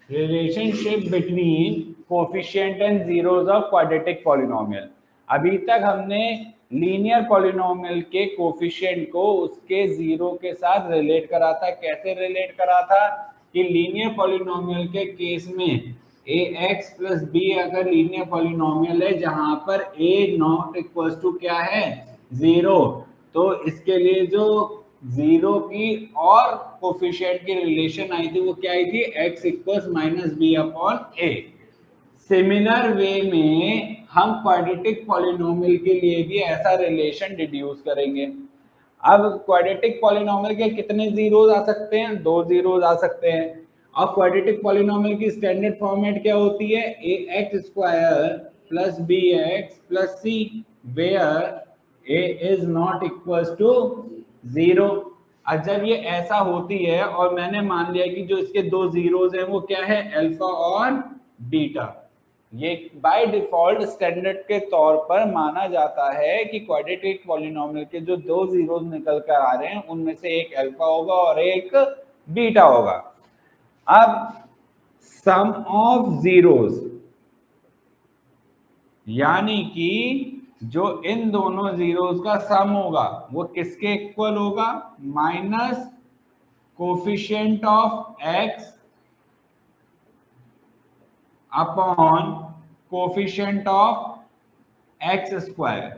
Relationship between coefficient and zeros of quadratic polynomial. अभी तक हमने लीनियर पॉलिनोमियल के कोफिशिएंट को उसके जीरो के साथ रिलेट करा था। कैसे रिलेट करा था कि लीनियर पॉलिनोमियल के केस में ax प्लस बी अगर लीनियर पॉलिनोमियल है जहां पर a नॉट इक्वल टू क्या है, जीरो, तो इसके लिए जो जीरो की और कोफिशिएंट की रिलेशन आई थी वो क्या आई थी, x equals minus B upon A. Similar way में हम क्वाड्रेटिक पॉलिनोमियल के लिए भी ऐसा रिलेशन डिड्यूस करेंगे। अब क्वाड्रेटिक पॉलिनोमियल के कितने जीरोस आ सकते हैं, दो जीरोस आ सकते हैं। और क्वाड्रेटिक पॉलिनोमियल की स्टैंडर्ड फॉर्मेट क्या होती है, A X square plus B X plus C, where A is not equal to zero. और जब ये ऐसा होती है और मैंने मान लिया कि जो इसके दो जीरोस हैं वो क्या है, अल्फा और बीटा, ये बाय डिफॉल्ट स्टैंडर्ड के तौर पर माना जाता है कि क्वाड्रेटिक पॉलिनोमियल के जो दो जीरोस निकल कर आ रहे हैं उनमें से एक अल्फा होगा और एक बीटा होगा। अब सम ऑफ जीरोस यानी कि जो इन दोनों जीरोस का सम होगा वो किसके इक्वल होगा, minus coefficient of x upon coefficient of x square,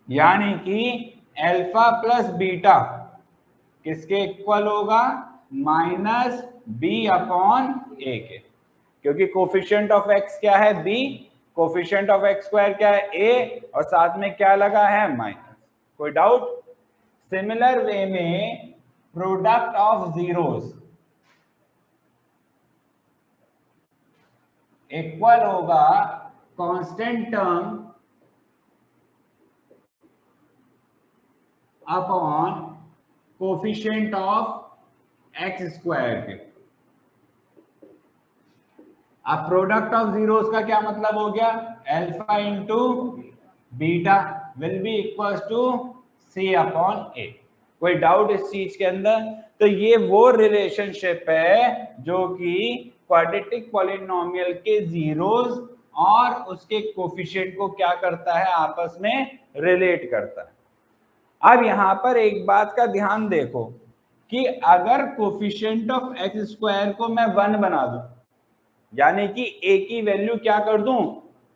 यानी कि अल्फा प्लस बीटा किसके इक्वल होगा, माइनस बी अपॉन ए के, क्योंकि कोफिशिएंट ऑफ एक्स क्या है, b, coefficient of x square क्या है, ए, और साथ में क्या लगा है, माइनस। कोई डाउट? सिमिलर वे में प्रोडक्ट ऑफ जीरोस इक्वल होगा constant term upon coefficient of x square के। अब प्रोडक्ट ऑफ जीरोस का क्या मतलब हो गया, alpha into beta will be equal to C upon A. कोई डाउट इस चीज के अंदर? तो ये वो रिलेशनशिप है जो कि क्वाड्रेटिक पॉलिनोमियल के जीरोस और उसके कोफिशिएंट को क्या करता है, आपस में रिलेट करता है। अब यहां पर एक बात का ध्यान देखो कि अगर कोफिशिएंट ऑफ एक्स स्क्वायर को मैं 1 बना दूं, यानी कि a की वैल्यू क्या कर दूं,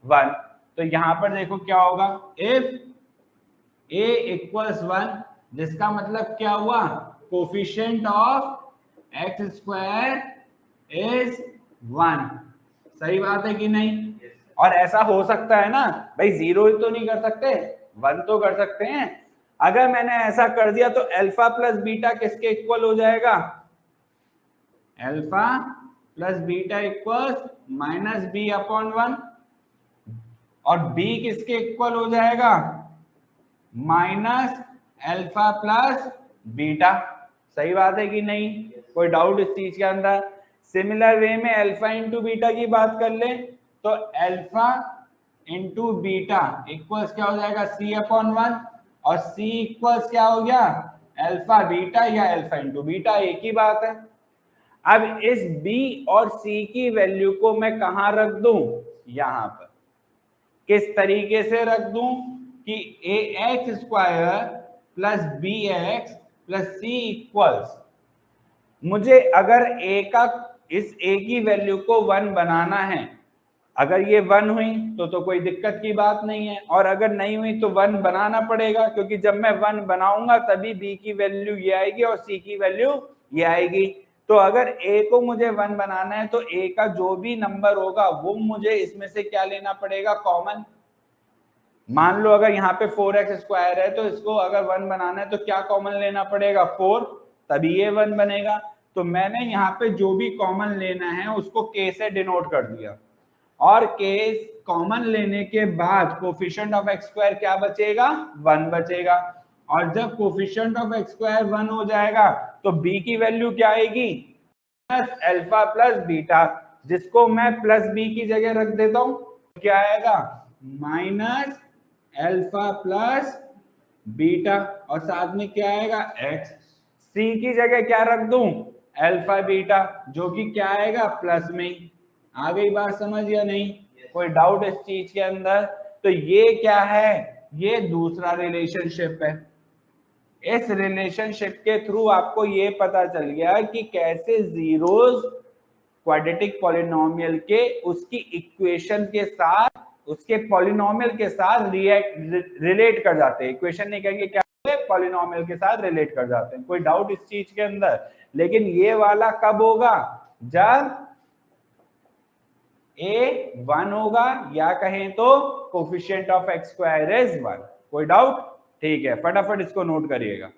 1, तो यहां पर देखो क्या होगा, इफ a इक्वल्स 1, जिसका मतलब क्या हुआ, coefficient of x square is 1। सही बात है कि नहीं? और ऐसा हो सकता है ना भाई, जीरो तो नहीं कर सकते, 1 तो कर सकते हैं। अगर मैंने ऐसा कर दिया तो अल्फा प्लस बीटा किसके इक्वल हो जाएगा, alpha plus beta equals minus B upon 1, और b किसके इक्वल हो जाएगा, माइनस अल्फा प्लस बीटा। सही बात है कि नहीं? कोई डाउट इस चीज के अंदर? सिमिलर वे में अल्फा इंटू बीटा की बात कर ले तो अल्फा इंटू बीटा इक्वल्स क्या हो जाएगा, c अपॉन 1, और c इक्वल्स क्या हो गया, अल्फा बीटा या अल्फा इंटू बीटा, एक ही बात है। अब इस b और c की वैल्यू को मैं कहां रख दूं, यहां पर। किस तरीके से रख दूं कि A X square plus B X plus C equals, मुझे अगर a का, इस a की वैल्यू को 1 बनाना है, अगर ये 1 हुई तो कोई दिक्कत की बात नहीं है, और अगर नहीं हुई तो 1 बनाना पड़ेगा, क्योंकि जब मैं 1 बनाऊंगा तभी b की वैल्यू ये आएगी और c की वैल्यू ये आएगी। तो अगर a को मुझे 1 बनाना है तो a का जो भी नंबर होगा वो मुझे इसमें से क्या लेना पड़ेगा, कॉमन। मान लो अगर यहाँ पे 4x स्क्वायर है तो इसको अगर 1 बनाना है तो क्या कॉमन लेना पड़ेगा, 4, तभी ये 1 बनेगा। तो मैंने यहाँ पे जो भी कॉमन लेना है उसको k से डिनोट कर दिया, और k कॉमन लेने के बाद कोफिशिएंट ऑफ एक्स स्क्वायर क्या बचेगा, 1 बचेगा। और जब कोफिशिएंट ऑफ एक्स स्क्वायर 1 हो जाएगा तो b की वैल्यू क्या आएगी, प्लस अल्फा प्लस बीटा, जिसको मैं प्लस b की जगह रख देता हूं, क्या आएगा, माइनस अल्फा प्लस बीटा, और साथ में क्या आएगा, x। c की जगह क्या रख दूं, अल्फा बीटा, जो कि क्या आएगा प्लस में ही। आ गई बात समझ या नहीं? कोई डाउट इस चीज के अंदर? तो ये क्या है, ये दूसरा रिलेशनशिप है। इस रिलेशनशिप के थ्रू आपको ये पता चल गया कि कैसे जीरोस क्वाड्रेटिक पॉलिनोमियल के उसकी इक्वेशन के साथ, उसके पॉलिनोमियल के साथ रिलेट कर जाते हैं। इक्वेशन नहीं कहेंगे, क्या पॉलिनोमियल के साथ रिलेट कर जाते हैं। कोई डाउट इस चीज के अंदर? लेकिन ये वाला कब होगा, जब a 1 होगा, या कहें तो coefficient of x square is 1। कोई डाउट? ठीक है, फटाफट इसको नोट करिएगा।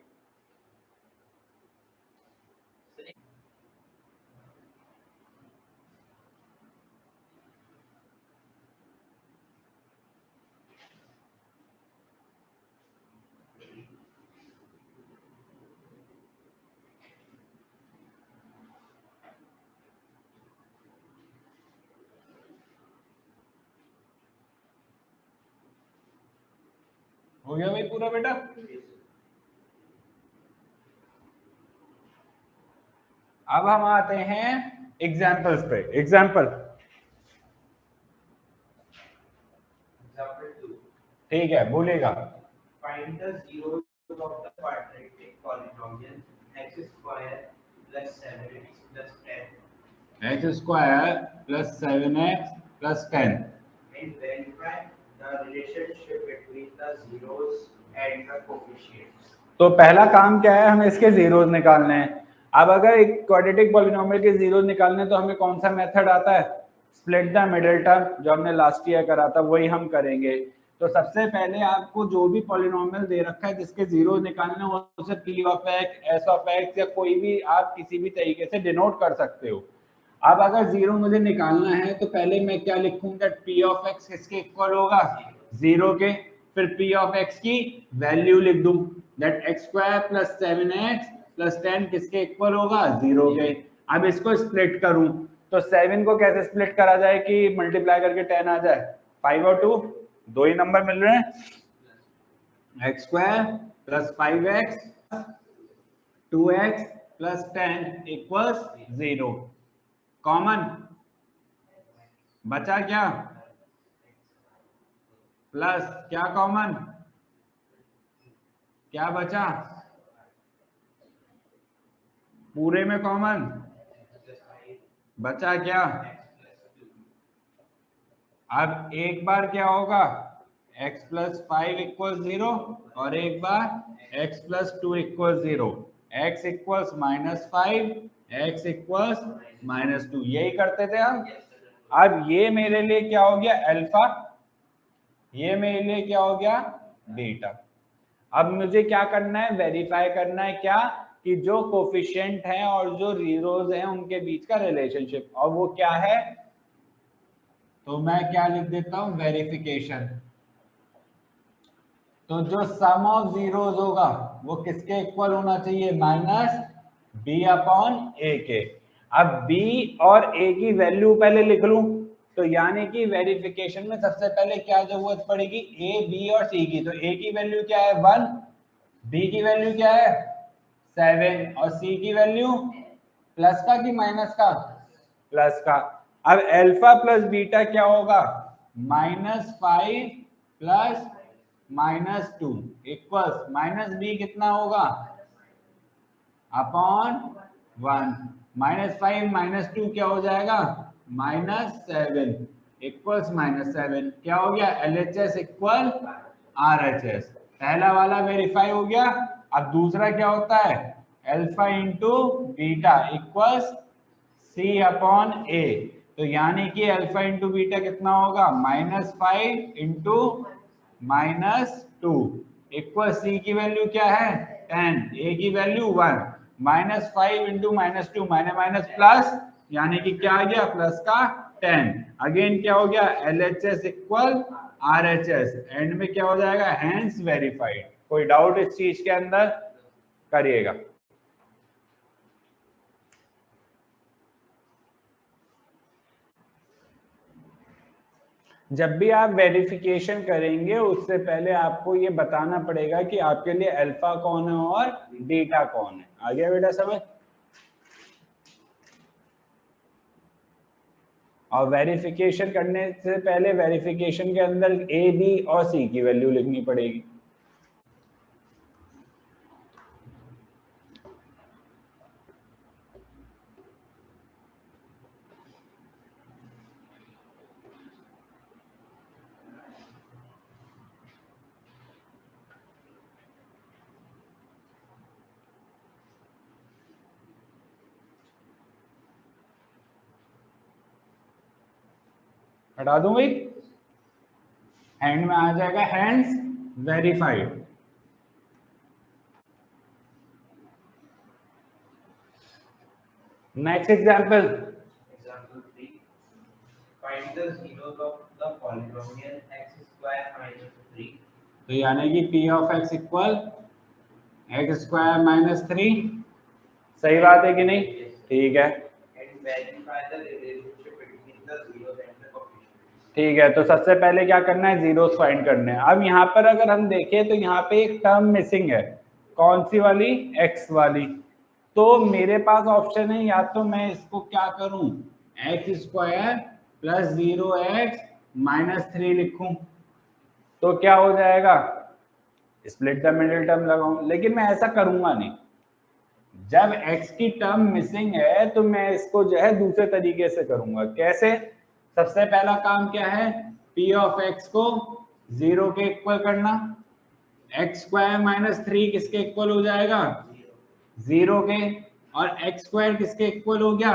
हो गया भाई पूरा बेटा? अब हम आते हैं एग्जाम्पल्स पे। एग्जाम्पल ठीक है, बोलेगा। Find the zeros of the quadratic polynomial x square plus 7x plus 10 x square plus 7x plus 10 and verify the relationship between the zeros and the coefficients. तो पहला काम क्या है, हमें इसके जीरोस निकालने हैं। अब अगर एक क्वाड्रेटिक पॉलिनोमियल के जीरोस निकालने तो हमें कौन सा मेथड आता है, स्प्लिट द मिडिल टर्म, जो हमने लास्ट ईयर करा था वही हम करेंगे। तो सबसे पहले आपको जो भी पॉलिनोमियल दे रखा है जिसके जीरो निकालने हो, उसे P of x, S of x या कोई भी आप किसी भी तरीके से डिनोट कर सकते हो। अब अगर जीरो मुझे निकालना है तो पहले मैं क्या लिखूंगा, पी ऑफ एक्स किसके इक्वल होगा, जीरो के। फिर पी ऑफ एक्स की वैल्यू लिख दूं, that x square plus 7x plus 10 किसके इक्वल होगा, जीरो के। अब इसको स्प्लिट करूं तो 7 को कैसे स्प्लिट करा जाए कि मल्टीप्लाई करके 10 आ जाए, 5 और 2 दो ही नंबर मिल रहे हैं, x square plus 5x 2x plus 10 equals 0। Common बचा क्या, प्लस क्या कॉमन, क्या बचा पूरे में कॉमन, बचा क्या। अब एक बार क्या होगा, x प्लस 5 इक्वल 0 और एक बार x plus 2 equal 0। x equals -5, x equals -2, यही करते थे हम। अब ये मेरे लिए क्या हो गया अल्फा, ये मेरे लिए क्या हो गया बीटा। अब मुझे क्या करना है, वेरीफाई करना है क्या, कि जो कोफिशिएंट हैं और जो जीरोस हैं उनके बीच का रिलेशनशिप, और वो क्या है, तो मैं क्या लिख देता हूं, वेरिफिकेशन। तो जो सम ऑफ जीरोस होगा वो किसके इक्वल होना चाहिए, माइनस बी अपॉन ए के। अब बी और ए की वैल्यू पहले लिख लूं, तो यानी कि वेरिफिकेशन में सबसे पहले क्या जरूरत पड़ेगी, ए बी और सी की। तो ए की वैल्यू क्या है 1, बी की वैल्यू क्या है 7 और सी की वैल्यू प्लस का कि माइनस का, प्लस का। अब अल्फा प्लस बीटा क्या होगा, -5 प्लस -2 इक्वल्स माइनस बी कितना होगा अपॉन 1, -5 -2 क्या हो जाएगा -7 इक्वल्स -7। क्या हो गया, LHS इक्वल RHS। पहला वाला वेरीफाई हो गया। अब दूसरा क्या होता है, alpha into beta equals C upon A। तो यानी कि अल्फा इंटू बीटा कितना होगा, -5 इंटू -2 इक्वल C की वैल्यू क्या है 10, A की वैल्यू 1, -5 इंटू -2 माइनस प्लस, यानी कि क्या आ गया प्लस का 10। अगेन क्या हो गया, LHS इक्वल RHS, एंड में क्या हो जाएगा, हैंस वेरीफाइड। कोई डाउट इस चीज के अंदर, करिएगा। जब भी आप वेरिफिकेशन करेंगे उससे पहले आपको ये बताना पड़ेगा कि आपके लिए अल्फा कौन है और बीटा कौन है। आ गया बेटा समझ? और वेरिफिकेशन करने से पहले वेरिफिकेशन के अंदर ए, बी और सी की वैल्यू लिखनी पड़ेगी। हटा दूं भाई, हैंड में आ जाएगा hands verified. Next example, Example 3. Find the zeros of the polynomial x square minus 3. तो यानी कि p of x equal x square minus 3, सही बात है कि नहीं? ठीक है, And verify the relationship between the zeros and the coefficient. ठीक है। तो सबसे पहले क्या करना है, जीरोस फाइंड करने हैं। अब यहाँ पर अगर हम देखें तो यहाँ पे एक टर्म मिसिंग है, कौन सी वाली, x वाली। तो मेरे पास ऑप्शन है, या तो मैं इसको क्या करूं, x square plus 0x minus 3 लिखूं, तो क्या हो जाएगा, स्प्लिट द मिडिल टर्म लगाऊं। लेकिन मैं ऐसा करूंगा नहीं, जब x की टर्म मिसिंग है तो मैं इसको जो है दूसरे तरीके से करूंगा। कैसे? सबसे पहला काम क्या है, p ऑफ x को 0 के इक्वल करना। एक्स स्क्वायर माइनस 3 किसके इक्वल हो जाएगा, 0 के, और एक्स स्क्वायर किसके इक्वल हो गया,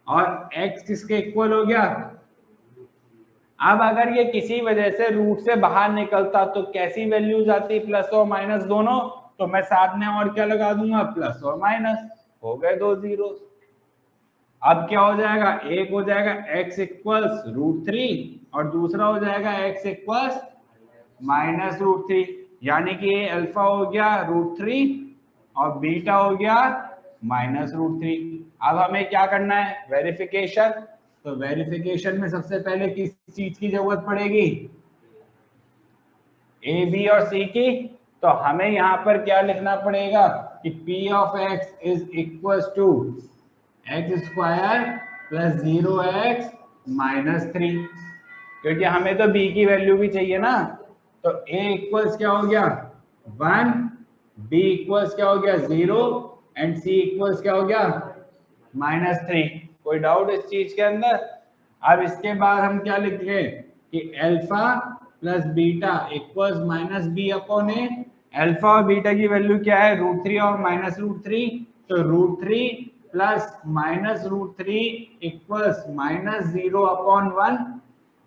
और x किसके इक्वल हो गया। अब अगर ये किसी वजह से रूट से बाहर निकलता तो कैसी वैल्यूज आती, प्लस और माइनस दोनों, तो मैं साथ में और क्या लगा दूंगा, प्लस और माइनस, हो गए दो जीरो। अब क्या हो जाएगा, एक हो जाएगा x इक्वल्स √3 और दूसरा हो जाएगा x इक्वल्स माइनस √3, यानी कि ये अल्फा हो गया √3 और बीटा हो गया माइनस √3। अब हमें क्या करना है, वेरिफिकेशन। तो वेरिफिकेशन में सबसे पहले किस चीज की जरूरत पड़ेगी, ए, बी और सी की। तो हमें यहाँ पर क्या लिखना पड़ेगा कि p of x is equal to x square plus 0x minus 3, क्योंकि हमें तो b की वैल्यू भी चाहिए ना। तो a इक्वल्स क्या हो गया 1, b इक्वल्स क्या हो गया 0 एंड c इक्वल्स क्या हो गया -3। कोई डाउट इस चीज के अंदर? अब इसके बाद हम क्या लिख गए कि alpha plus beta equals minus B upon A. Alpha और बीटा की वैल्यू क्या है, √3 और माइनस √3, तो √3 plus minus √3 equals minus 0 upon 1।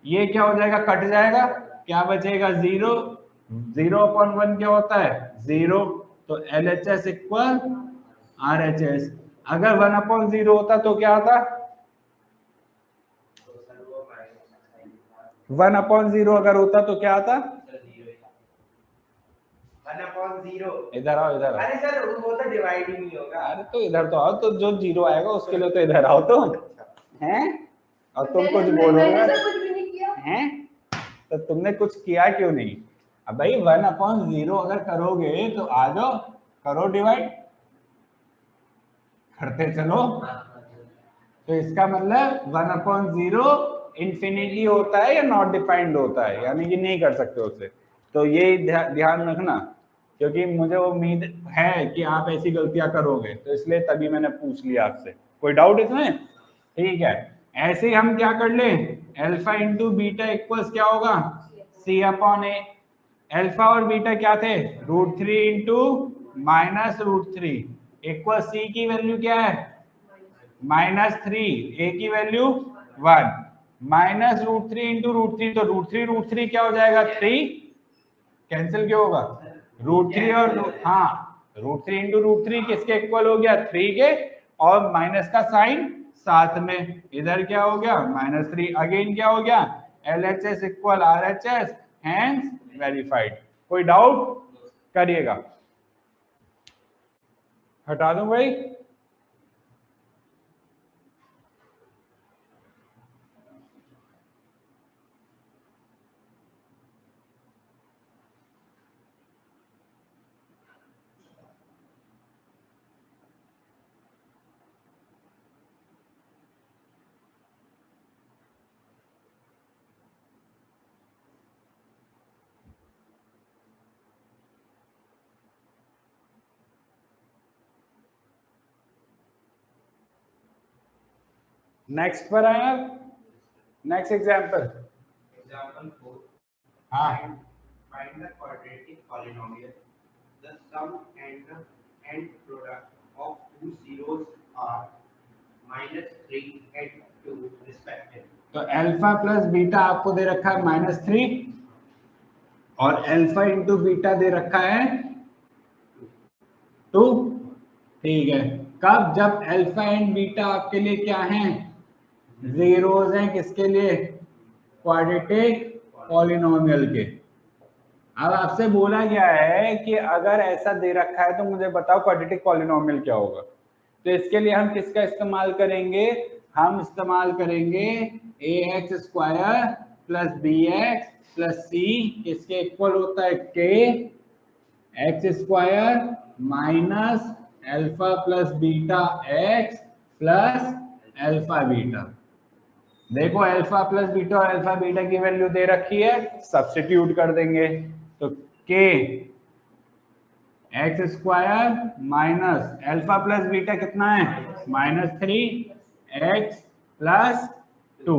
ये क्या हो जाएगा, कट जाएगा, क्या बचेगा 0, 0 अपॉन 1 क्या होता है 0, तो LHS इक्वल RHS। अगर 1 अपॉन 0 होता तो क्या आता, 1 अपॉन 0 अगर होता तो क्या आता, 1/0। इधर आओ, इधर आओ। अरे सर वो तो डिवाइड ही नहीं होगा। अरे तो इधर तो आओ, तो जो 0 आएगा उसके लिए तो इधर आओ तो, हैं? और तुम कुछ बोलोगे हैं, तो तुमने कुछ किया क्यों नहीं? अब भाई 1 अपॉन 0 अगर करोगे तो आ जाओ, करो डिवाइड, करते चलो। तो इसका मतलब 1 अपॉन 0 इंफिनिटी होता है या नॉट डिफाइंड होता है, यानी कि नहीं कर सकते उससे। तो ये ध्यान रखना, क्योंकि मुझे उम्मीद है कि आप ऐसी गलतियां करोगे, तो इसलिए तभी मैंने पूछ लिया आपसे। कोई डाउट इसमें? ठीक है, ऐसे ही हम क्या कर ले, अल्फा इंटू बीटा इक्वल्स क्या होगा, सी अपॉन ए। अल्फा और बीटा क्या थे, √3 इंटू माइनस √3 इक्वल सी की वैल्यू क्या है -3, ए की वैल्यू 1, माइनस √3 इंटू √3, तो √3 क्या हो जाएगा 3, कैंसिल क्यों होगा, √3 और हाँ √3 इंटू √3 किसके इक्वल हो गया 3 के, और माइनस का साइन साथ में, इधर क्या हो गया -3। अगेन क्या हो गया, LHS equal RHS, hence verified. कोई डाउट करिएगा, हटा दूं भाई। नेक्स्ट पर आए आप, नेक्स्ट एग्जाम्पल। Example 4. हाँ Find the quadratic polynomial. The sum and the end product of two zeros are -3 and 2 respectively. तो अल्फा प्लस बीटा आपको दे रखा है -3 और अल्फा इंटू बीटा दे रखा है 2। ठीक है, कब? जब अल्फा एंड बीटा आपके लिए क्या हैं? जीरोज हैं। किसके लिए? क्वाड्रेटिक पॉलिनोमियल के। अब आपसे बोला गया है कि अगर ऐसा दे रखा है तो मुझे बताओ क्वाड्रेटिक पॉलिनोमियल क्या होगा। तो इसके लिए हम किसका इस्तेमाल करेंगे? हम इस्तेमाल करेंगे ax square plus bx plus c, किसके इक्वल होता है? k x square minus alpha plus beta x plus alpha beta. देखो अल्फा प्लस बीटा और अल्फा बीटा की वैल्यू दे रखी है, सब्स्टिट्यूट कर देंगे। तो k x square minus alpha plus beta कितना है? -3 एक्स प्लस 2।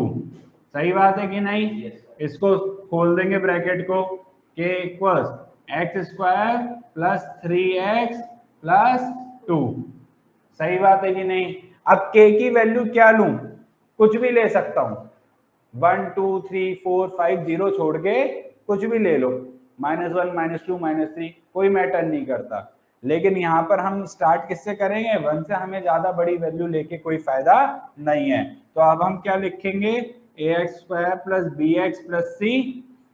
सही बात है कि नहीं? इसको खोल देंगे ब्रैकेट को, k equals x square plus 3x plus 2। सही बात है कि नहीं? अब k की वैल्यू क्या लूं? कुछ भी ले सकता हूं, 1 2 3 4 5 0 छोड़ के कुछ भी ले लो, -1 -2 -3 कोई मैटर नहीं करता। लेकिन यहाँ पर हम स्टार्ट किससे करेंगे? 1 से। हमें ज्यादा बड़ी वैल्यू लेके कोई फायदा नहीं है। तो अब हम क्या लिखेंगे? ax square plus bx plus c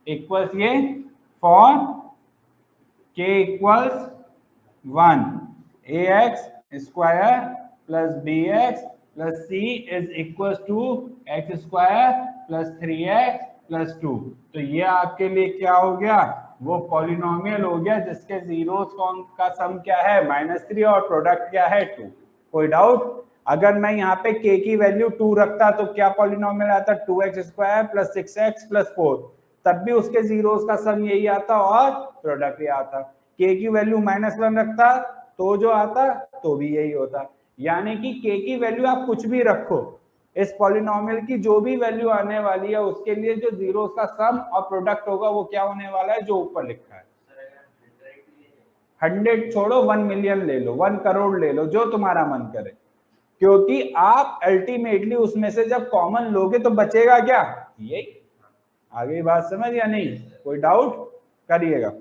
equals ये for k equals 1 ax square plus bx plus c is equal to x square plus 3x plus 2। तो ये आपके लिए क्या हो गया? वो पॉलिनोमियल हो गया जिसके जीरोस का सम क्या है? -3 और प्रोडक्ट क्या है? 2। कोई डाउट? अगर मैं यहाँ पे k की वैल्यू 2 रखता तो क्या पॉलिनोमियल आता? 2x square plus 6x plus 4। तब भी उसके जीरोस का सम यही आता और प्रोडक्ट ये आता। k की वैल्यू -1 रखता तो जो आता तो भी यही होता। यानी कि k की वैल्यू आप कुछ भी रखो, इस पॉलिनोमियल की जो भी वैल्यू आने वाली है उसके लिए जो जीरोस का सम और प्रोडक्ट होगा वो क्या होने वाला है? जो ऊपर लिखा है। 100 छोड़ो, 1 मिलियन ले लो, 1 करोड़ ले लो, जो तुम्हारा मन करे, क्योंकि आप अल्टीमेटली उसमें से जब कॉमन लोगे तो बचेगा क्या? यही। आगे बात समझ या नहीं? कोई डाउट करिएगा।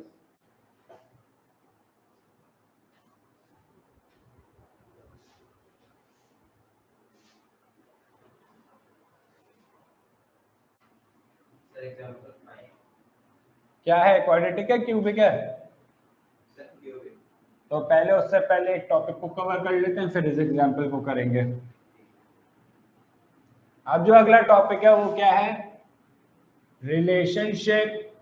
Example 5. क्या है? क्वाड्रेटिक है, क्यूबिक है? तो पहले उससे पहले एक टॉपिक को कवर कर लेते हैं, फिर इस एग्जाम्पल को करेंगे। अब जो अगला टॉपिक है वो क्या है? Relationship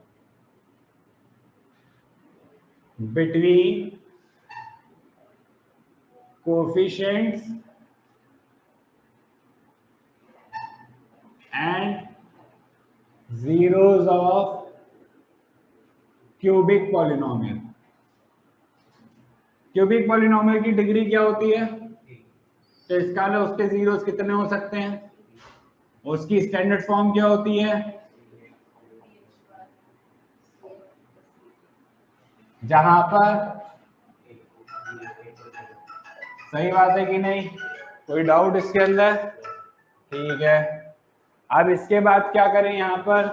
between coefficients and zeros of cubic polynomial. Cubic polynomial की डिग्री क्या होती है? तो इसका उसके जीरोस कितने हो सकते हैं? उसकी स्टैंडर्ड फॉर्म क्या होती है? जहां पर, सही बात है कि नहीं? कोई डाउट इसके अंदर? ठीक है। अब इसके बाद क्या करें यहाँ पर?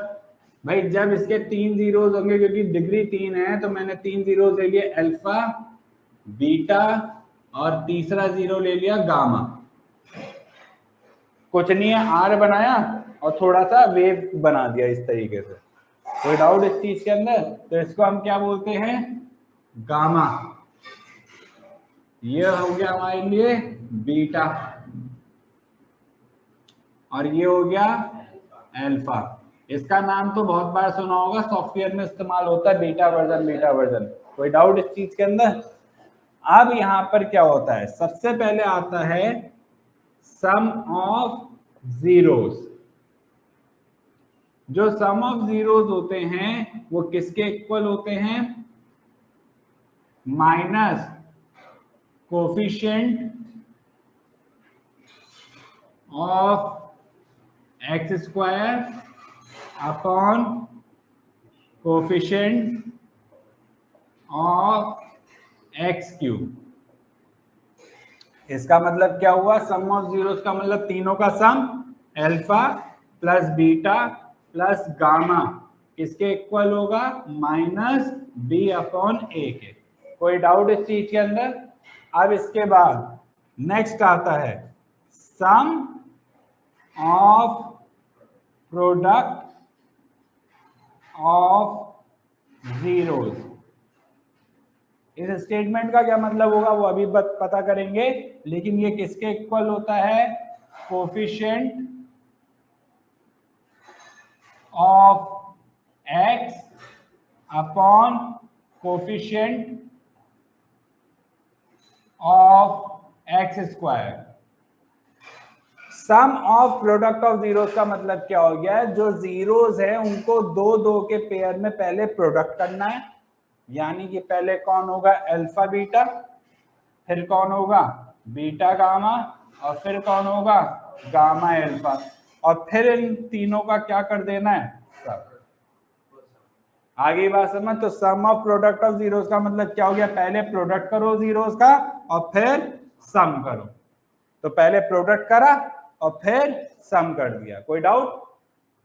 भाई जब इसके 3 जीरोस होंगे, क्योंकि डिग्री 3 है तो मैंने 3 जीरोस ले लिए, अल्फा बीटा और तीसरा जीरो ले लिया गामा। कुछ नहीं है, आर बनाया और थोड़ा सा वेव बना दिया इस तरीके से। कोई डाउट इस चीज के अंदर? तो इसको हम क्या बोलते हैं? गामा। ये हो गया हमारे लिए बीटा और ये हो गया अल्फा। इसका नाम तो बहुत बार सुना होगा, सॉफ्टवेयर में इस्तेमाल होता है, बीटा वर्जन बीटा वर्जन। कोई डाउट इस चीज के अंदर? अब यहां पर क्या होता है? सबसे पहले आता है सम ऑफ जीरोस। जो सम ऑफ जीरोस होते हैं वो किसके इक्वल होते हैं? Minus coefficient of x square upon coefficient of x cube. इसका मतलब क्या हुआ, सम ऑफ जीरोस का मतलब तीनों का sum alpha plus beta plus gamma किसके इक्वल होगा, माइनस बी अपॉन ए के। कोई डाउट इस चीज के अंदर? अब इसके बाद नेक्स्ट आता है सम ऑफ प्रोडक्ट ऑफ जीरोस। इस स्टेटमेंट का क्या मतलब होगा वो अभी पता करेंगे, लेकिन ये किसके इक्वल होता है, coefficient of x upon coefficient of x square. Sum of product of zeros का मतलब क्या हो गया, जो जीरोस है उनको दो दो के पेयर में पहले प्रोडक्ट करना है, यानी कि पहले कौन होगा, अल्फा बीटा, फिर कौन होगा, बीटा गामा, और फिर कौन होगा, गामा अल्फा, और फिर इन तीनों का क्या कर देना है, सब। आगे बात समझ। तो सम ऑफ प्रोडक्ट ऑफ जीरोस का मतलब क्या हो गया, पहले प्रोडक्ट करो जीरोस का और फिर सम करो। तो पहले प्रोडक्ट करा और फिर सम कर दिया। कोई डाउट?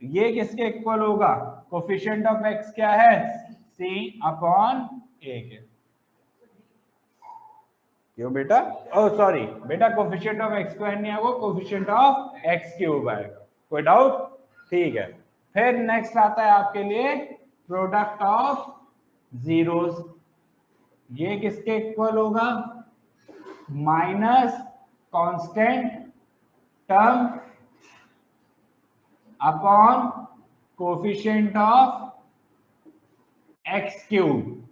ये किसके इक्वल होगा, कोफिशिएंट ऑफ एक्स क्या है, सी अपॉन ए के। क्यों बेटा, ओ सॉरी बेटा, कोफिशिएंट ऑफ एक्स स्क्वायर नहीं आएगा, कोफिशिएंट ऑफ एक्स क्यूब आएगा। कोई डाउट? ठीक है। फिर नेक्स्ट आता है आपके लिए प्रोडक्ट ऑफ जीरोस। ये किसके इक्वल होगा, minus constant term upon coefficient of x cube.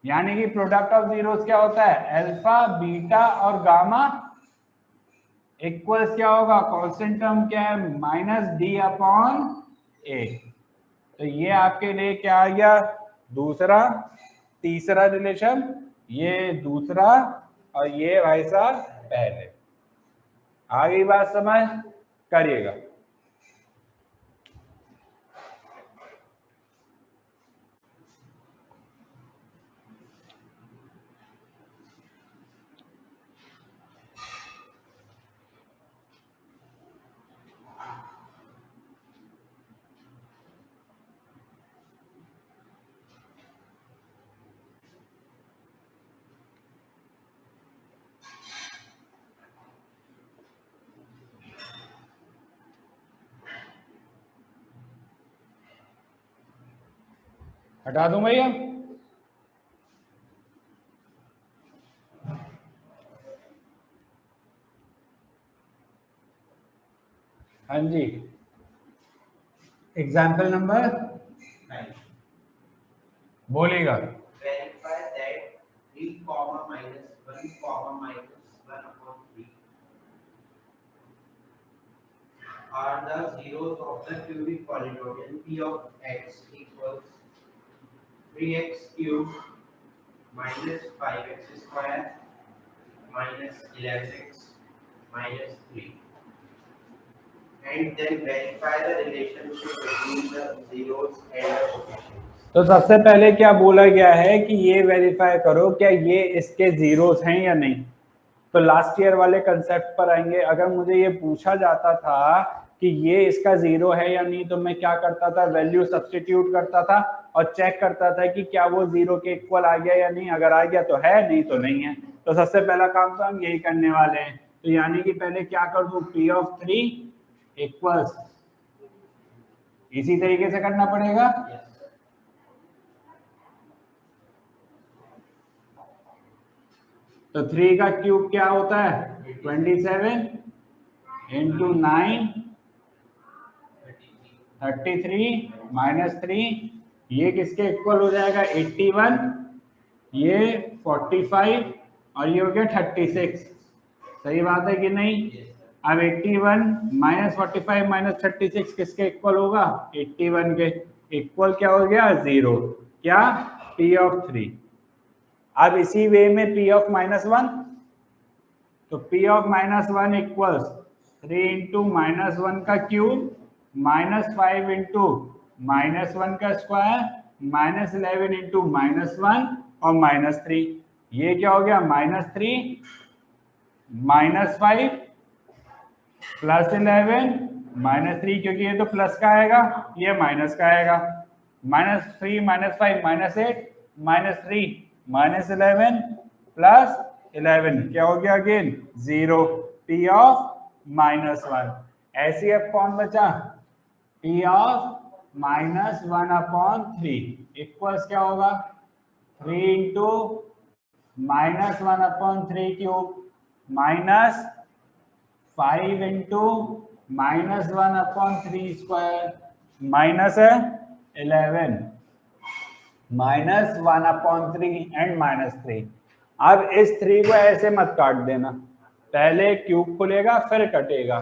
यानी कि प्रोडक्ट ऑफ जीरोस क्या होता है, अल्फा बीटा और गामा इक्वल्स क्या होगा, कांस्टेंट टर्म क्या है, माइनस डी अपॉन ए। तो ये आपके लिए क्या आ गया, दूसरा तीसरा रिलेशन, ये दूसरा और ये भाई साहब पहले। आगे बात समझ करिएगा। हटा दूं भैया? हाँ जी, एग्जाम्पल नंबर 9 बोलेगा। Verify that 3 comma minus 1 comma minus 1 upon 3 are the zeros of the cubic polynomial p of x equals 3x cubed minus 5x square minus 11x minus 3, and then verify the relationship between the zeros and the coefficients. तो सबसे पहले क्या बोला गया है कि ये verify करो क्या ये इसके जीरोस हैं या नहीं। तो लास्ट ईयर वाले कंसेप्ट पर आएंगे। अगर मुझे ये पूछा जाता था कि ये इसका जीरो है या नहीं, तो मैं क्या करता था, वैल्यू सब्स्टिट्यूट करता था और चेक करता था कि क्या वो जीरो के इक्वल आ गया या नहीं। अगर आ गया तो है, नहीं तो नहीं है। तो सबसे पहला काम तो हम यही करने वाले हैं। तो यानी कि पहले क्या कर दूं, पी ऑफ 3 इक्वल्स, इसी तरीके से करना पड़ेगा। तो 3 का क्यूब क्या होता है, 27 इंटू 9 33 माइनस 3, ये किसके इक्वल हो जाएगा, 81, ये 45 और ये हो गया 36। सही बात है कि नहीं? अब 81 माइनस 45 माइनस 36 किसके इक्वल होगा, 81 के इक्वल क्या हो गया, 0। क्या, P ऑफ 3। अब इसी वे में P ऑफ -1, तो P ऑफ -1 इक्वल्स 3 इंटू -1 का क्यूब -5 इंटू -1 का स्क्वायर -11 इंटू -1 और -3। ये क्या हो गया? -3 -5 +11 -3, क्योंकि ये तो प्लस का आएगा, ये माइनस का आएगा। -3 -5 -8 -3 -11 +11 क्या हो गया? Again 0, P of -1। ऐसी अब कौन बचा? P ऑफ -1/3 इक्वल्स क्या होगा? 3 into -1/3 cube -5 into -1/3 square minus है 11 -1/3 एंड -3। अब इस 3 को ऐसे मत काट देना, पहले क्यूब खुलेगा फिर कटेगा।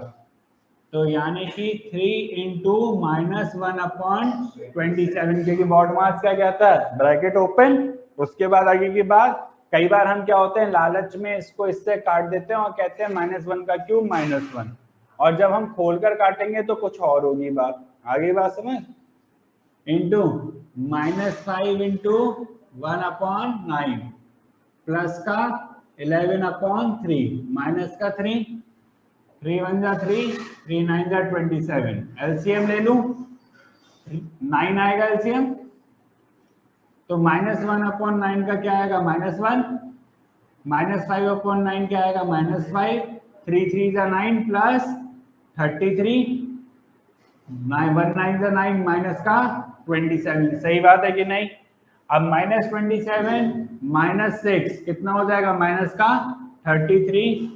तो यानी कि 3 इंटू -1/27, क्योंकि बॉड मास क्या कहता है? ब्रैकेट ओपन, उसके बाद आगे की बात। कई बार हम क्या होते हैं, लालच में इसको इससे काट देते हैं और कहते हैं -1 का क्यूब -1, और जब हम खोलकर काटेंगे तो कुछ और होगी बात। आगे बात समझ? इंटू -5 इंटू 1/9 प्लस का 11/3 माइनस का 3 3 1 जा 3 3 9 जा 27। एलसीएम ले लूं, 9 आएगा एलसीएम, तो -1/9 का क्या आएगा? -1, -5/9 क्या आएगा? -5, 3 3 जा 9 प्लस 33, 1 9 जा 9 माइनस का 27। सही बात है कि नहीं? अब -27 -6 कितना हो जाएगा? माइनस का 33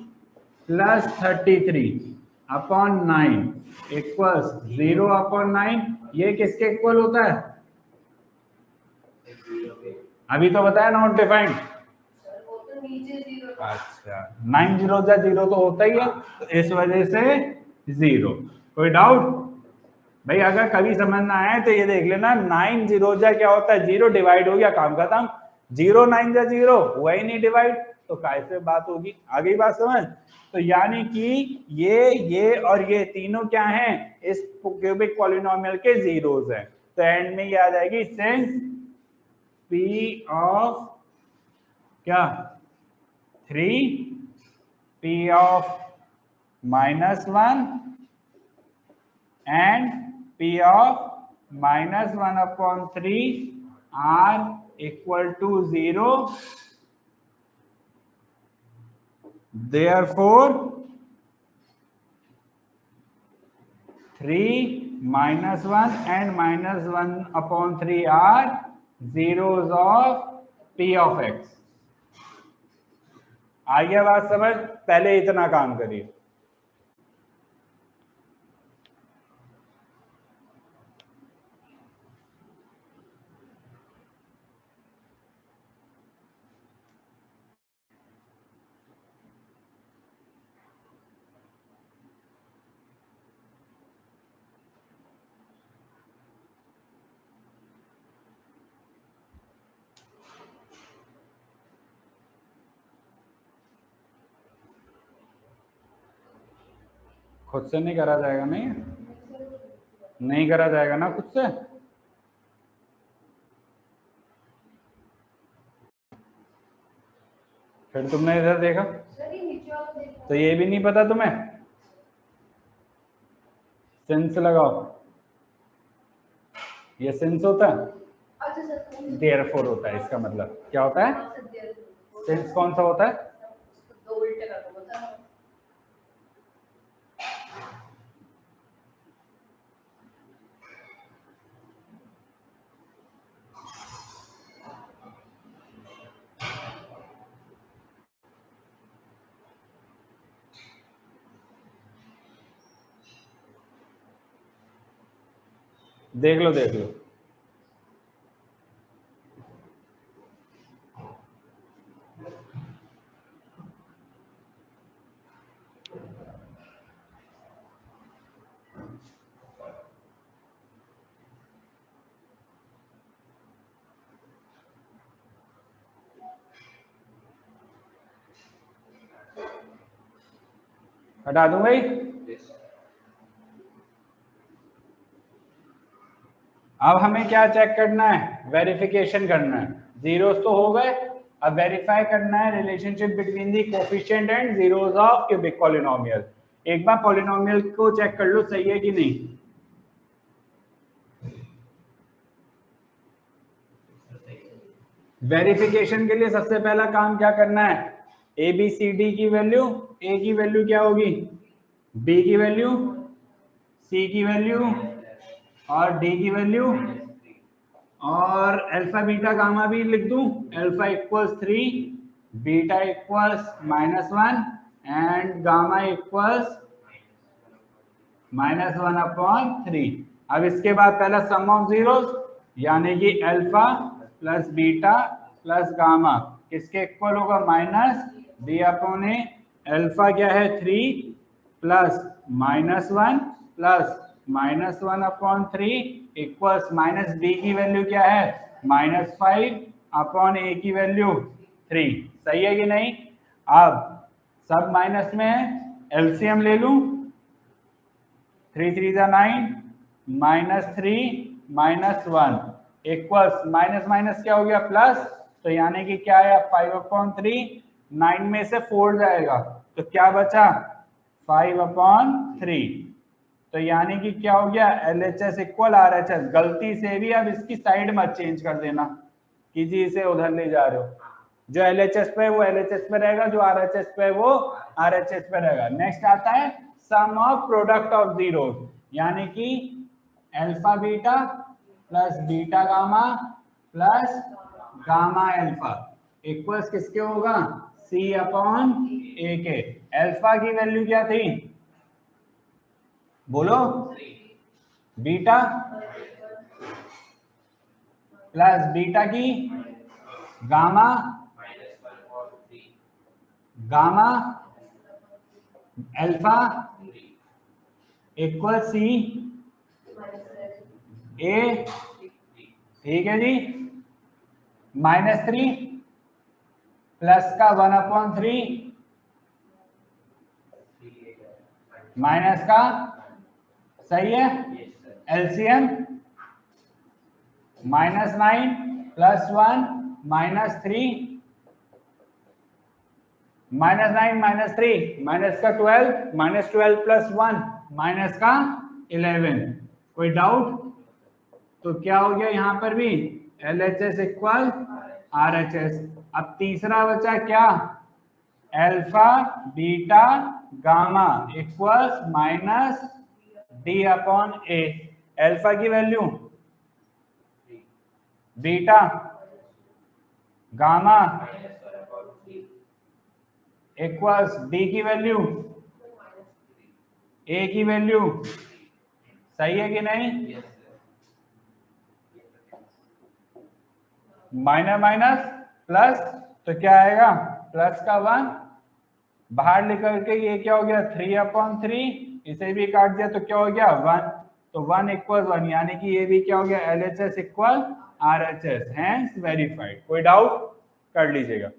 प्लस 33/9 इक्वल्स 0/9। ये किसके इक्वल होता है? अभी तो बताया नॉट डिफाइंड। अच्छा, 9 0 जा 0 तो होता ही है, तो इस वजह से 0। कोई डाउट भाई? अगर कभी समझ ना आए तो ये देख लेना, 9 0 जा क्या होता है? 0 डिवाइड हो गया, काम खत्म। 0 9 जा 0 हुआ ही नहीं डिवाइड, तो कैसे बात होगी? आगे बात समझ? तो यानी कि ये और ये तीनों क्या हैं? इस क्यूबिक पॉलिनोमियल के जीरोस हैं। तो एंड में ये आ जाएगी सिंस P ऑफ क्या 3 P of -1 and P of -1/3 are equal to 0. Therefore 3 -1 and -1/3 are zeros of P of x। आ गया बात समझ? पहले इतना काम करिए। खुद से नहीं करा जाएगा? नहीं करा जाएगा ना खुद से? फिर तुमने इधर देखा तो ये भी नहीं पता तुम्हें? सेंस लगाओ, ये सेंस होता है, देयरफॉर होता है। इसका मतलब क्या होता है? सेंस कौन सा होता है? देख लो देख लो। हटा दूं भाई? अब हमें क्या चेक करना है, वेरिफिकेशन करना है। जीरोस तो हो गए, अब वेरीफाई करना है relationship between the coefficient and zeros of cubic polynomial. एक बार पॉलिनोमियल को चेक कर लो सही है कि नहीं। वेरिफिकेशन के लिए सबसे पहला काम क्या करना है, ए बी सी डी की वैल्यू, ए की वैल्यू क्या होगी, बी की वैल्यू, सी की वैल्यू और डी की वैल्यू, और अल्फा बीटा गामा भी लिख दूं। Alpha equals 3, beta equals -1 and gamma equals -1/3। अब इसके बाद पहला सम ऑफ जीरोस, यानी कि alpha plus beta plus gamma किसके इक्वल होगा, -b/a। अल्फा क्या है 3 plus -1 plus -1/3 equals minus b की वैल्यू क्या है, -5/a की वैल्यू 3। सही है कि नहीं। अब सब माइनस में है, एलसीएम ले लूं, 3 3 9, -3 -1 इक्वल्स माइनस माइनस क्या हो गया प्लस, तो यानी कि क्या है 5/3, 9 में से 4 जाएगा तो क्या बचा 5/3। तो यानी कि क्या हो गया LHS इक्वल RHS। गलती से भी अब इसकी साइड मत चेंज कर देना कि जी इसे उधर ले जा रहे हो, जो LHS पे है वो LHS पे रहेगा, जो RHS पे है वो RHS पे रहेगा। नेक्स्ट आता है सम ऑफ प्रोडक्ट ऑफ जीरोस, यानी कि alpha beta plus beta gamma plus gamma alpha equals किसके होगा, C/A के। अल्फा की वैल्यू क्या थी बोलो, बीटा प्लस बीटा की gamma, gamma alpha equal C/A। ठीक है जी, -3 प्लस का 1/3 माइनस का, सही है, एलसीएम -9 + 1 -3, -9 -3 माइनस का 12, -12 + 1 माइनस का 11। कोई डाउट। तो क्या हो गया यहाँ पर भी LHS इक्वल RHS। अब तीसरा बचा क्या, alpha beta gamma equals -D/A। Alpha की value, beta gamma equals D की वैल्यू, A की वैल्यू। सही है कि नहीं। माइनस माइनस प्लस, तो क्या आएगा प्लस का 1 बाहर निकल के, ये क्या हो गया 3/3, इसे भी काट दिया तो क्या हो गया 1, तो 1 = 1, यानी कि ये भी क्या हो गया LHS equal RHS, hence verified. कोई डाउट कर लीजिएगा।